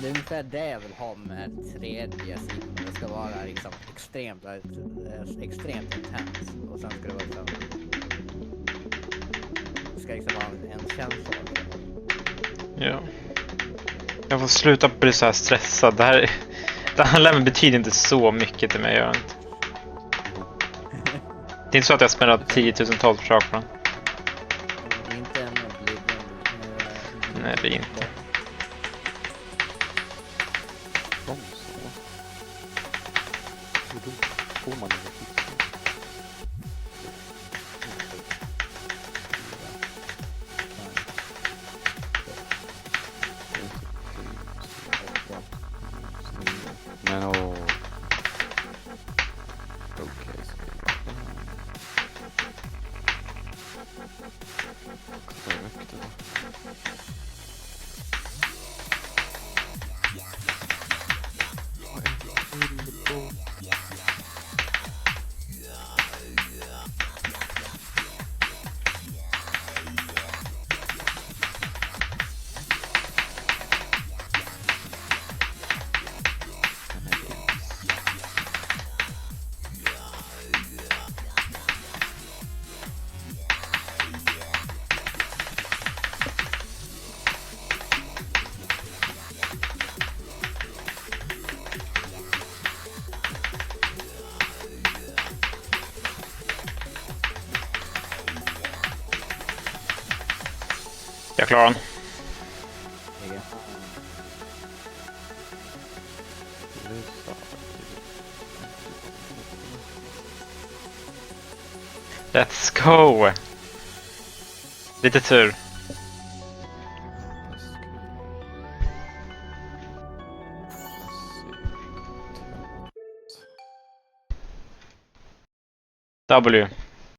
Det är ungefär det jag vill ha med tredje sidan. Det ska vara liksom extremt intens. Och sen ska det vara liksom... Det ska liksom vara en känsla. Ja. Jag får sluta bli så här stressad. Det här lämmen betyder inte så mycket till mig. Gör det inte. Det är inte så att jag spelar 10 000 försök på den. Det är inte en Oblivion. Nej, det är inte. Så. Och då får man inga tips. Men åh. Okej, så vad är väck det då? Jag klarar den. Let's go! Lite tur. W.